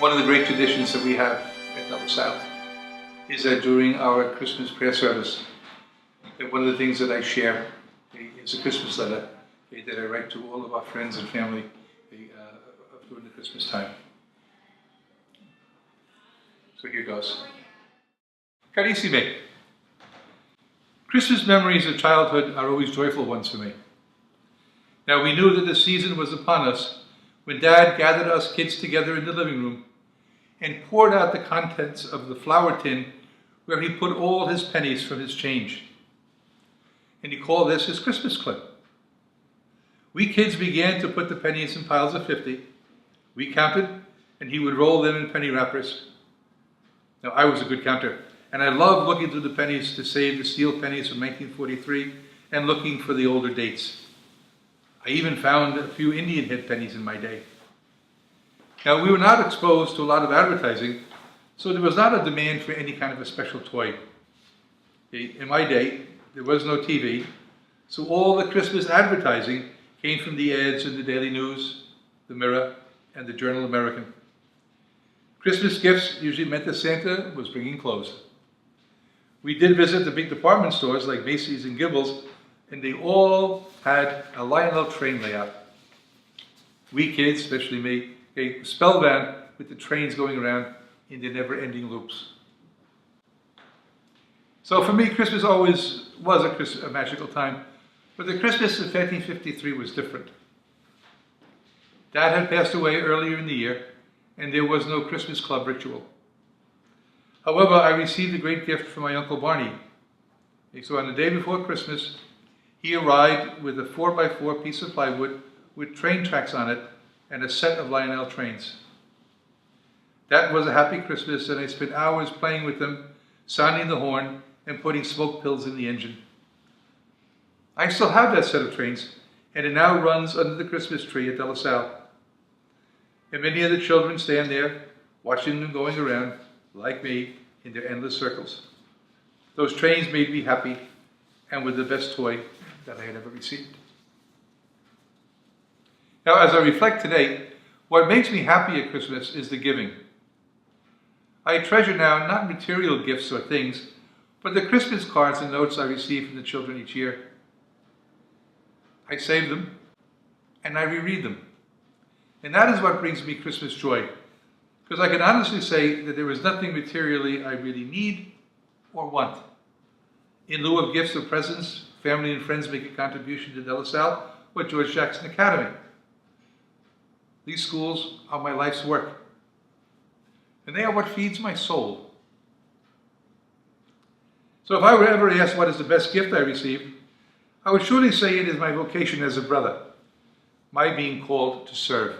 One of the great traditions that we have at Double South is that during our Christmas prayer service, one of the things that I share is a Christmas letter that I write to all of our friends and family during the Christmas time. So here goes. Carissime, Christmas memories of childhood are always joyful ones for me. Now we knew that the season was upon us when Dad gathered us kids together in the living room and poured out the contents of the flour tin where he put all his pennies from his change. And he called this his Christmas clip. We kids began to put the pennies in piles of 50. We counted, and he would roll them in penny wrappers. Now, I was a good counter, and I loved looking through the pennies to save the steel pennies from 1943 and looking for the older dates. I even found a few Indian head pennies in my day. Now, we were not exposed to a lot of advertising, so there was not a demand for any kind of a special toy. In my day, there was no TV, so all the Christmas advertising came from the ads in the Daily News, the Mirror, and the Journal American. Christmas gifts usually meant that Santa was bringing clothes. We did visit the big department stores like Macy's and Gibbels, and they all had a Lionel train layout. We kids, especially me, spellbound with the trains going around in their never-ending loops. So for me, Christmas always was a magical time, but the Christmas of 1953 was different. Dad had passed away earlier in the year, and there was no Christmas club ritual. However, I received a great gift from my Uncle Barney. So on the day before Christmas, he arrived with a 4x4 piece of plywood with train tracks on it and a set of Lionel trains. That was a happy Christmas, and I spent hours playing with them, sounding the horn, and putting smoke pills in the engine. I still have that set of trains, and it now runs under the Christmas tree at De La Salle. And many of the children stand there, watching them going around, like me, in their endless circles. Those trains made me happy, and were the best toy that I had ever received. Now, as I reflect today, what makes me happy at Christmas is the giving. I treasure now not material gifts or things, but the Christmas cards and notes I receive from the children each year. I save them, and I reread them. And that is what brings me Christmas joy, because I can honestly say that there is nothing materially I really need or want. In lieu of gifts or presents, family and friends make a contribution to De La Salle or George Jackson Academy. These schools are my life's work, and they are what feeds my soul. So if I were ever asked what is the best gift I received, I would surely say it is my vocation as a brother, my being called to serve.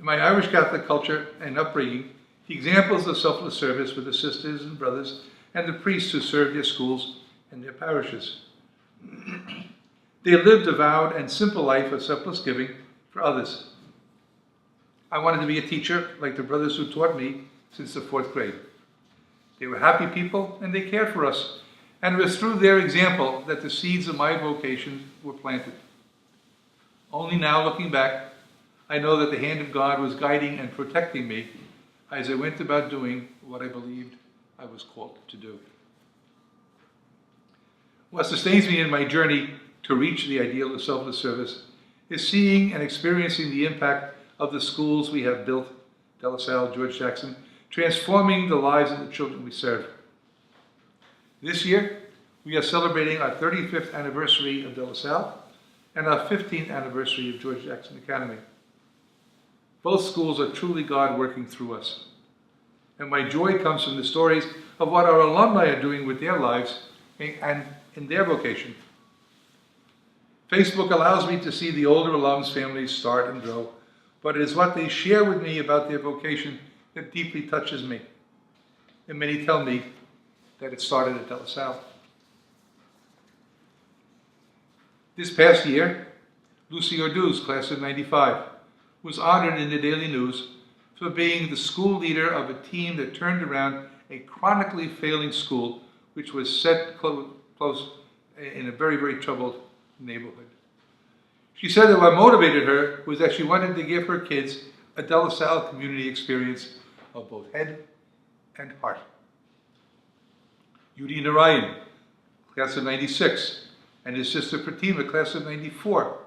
In my Irish Catholic culture and upbringing, the examples of selfless service were the sisters and brothers and the priests who served their schools and their parishes. They lived a vowed and simple life of selfless giving for others. I wanted to be a teacher like the brothers who taught me since the 4th grade. They were happy people and they cared for us, and it was through their example that the seeds of my vocation were planted. Only now, looking back, I know that the hand of God was guiding and protecting me as I went about doing what I believed I was called to do. What sustains me in my journey to reach the ideal of selfless service is seeing and experiencing the impact of the schools we have built, De La Salle, George Jackson, transforming the lives of the children we serve. This year, we are celebrating our 35th anniversary of De La Salle and our 15th anniversary of George Jackson Academy. Both schools are truly God working through us. And my joy comes from the stories of what our alumni are doing with their lives and in their vocation. Facebook allows me to see the older alums' families start and grow, but it is what they share with me about their vocation that deeply touches me. And many tell me that it started at De La Salle. This past year, Lucy Ordu's class of '95 was honored in the Daily News for being the school leader of a team that turned around a chronically failing school which was set close in a very, very troubled neighborhood. She said that what motivated her was that she wanted to give her kids a De La Salle community experience of both head and heart. Yudi Narayan, class of 96, and his sister Pratima, class of 94,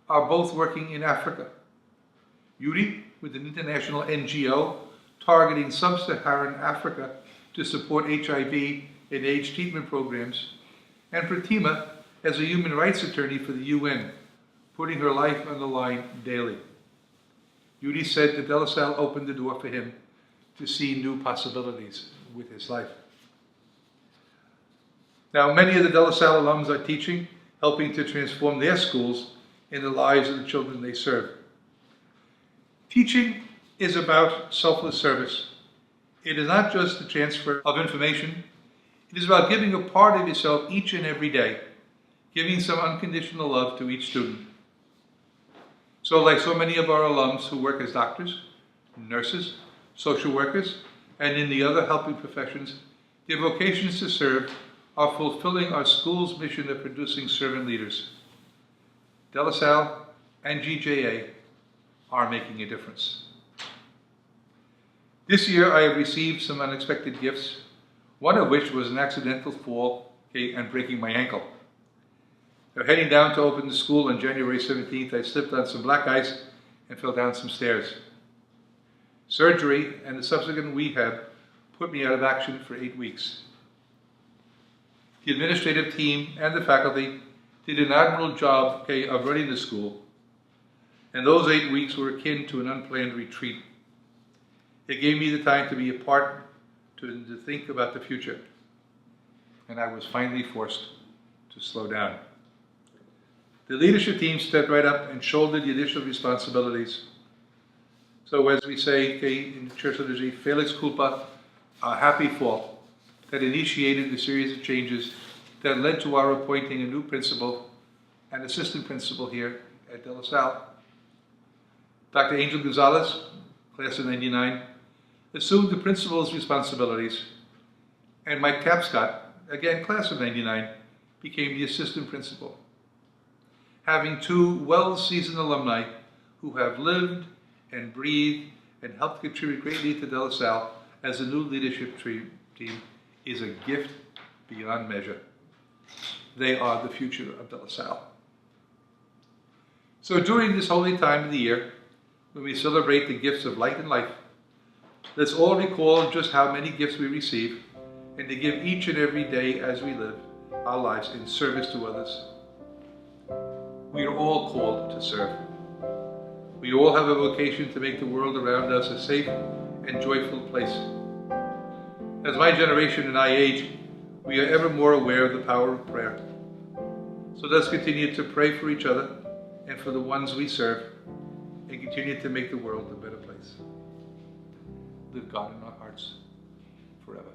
are both working in Africa. Yudi, with an international NGO targeting sub-Saharan Africa to support HIV and AIDS treatment programs, and Pratima as a human rights attorney for the UN, putting her life on the line daily. Yudi said that De La Salle opened the door for him to see new possibilities with his life. Now, many of the De La Salle alums are teaching, helping to transform their schools and the lives of the children they serve. Teaching is about selfless service. It is not just the transfer of information. It is about giving a part of yourself each and every day, giving some unconditional love to each student. So like so many of our alums who work as doctors, nurses, social workers, and in the other helping professions, their vocations to serve are fulfilling our school's mission of producing servant leaders. De La Salle and GJA are making a difference. This year I have received some unexpected gifts, one of which was an accidental fall and breaking my ankle. Now, heading down to open the school on January 17th, I slipped on some black ice and fell down some stairs. Surgery and the subsequent rehab put me out of action for 8 weeks. The administrative team and the faculty did an admirable job of running the school, and those 8 weeks were akin to an unplanned retreat. It gave me the time to be apart, to think about the future, and I was finally forced to slow down. The leadership team stepped right up and shouldered the initial responsibilities. So as we say in church liturgy, Felix culpa, a happy fault, that initiated a series of changes that led to our appointing a new principal and assistant principal here at De La Salle. Dr. Angel Gonzalez, class of 99, assumed the principal's responsibilities, and Mike Tapscott, again class of 99, became the assistant principal. Having two well-seasoned alumni who have lived and breathed and helped contribute greatly to De La Salle as a new leadership team is a gift beyond measure. They are the future of De La Salle. So during this holy time of the year, when we celebrate the gifts of light and life, let's all recall just how many gifts we receive and to give each and every day as we live our lives in service to others. We are all called to serve. We all have a vocation to make the world around us a safe and joyful place. As my generation and I age, we are ever more aware of the power of prayer. So let's continue to pray for each other and for the ones we serve, and continue to make the world a better place. Live God in our hearts forever.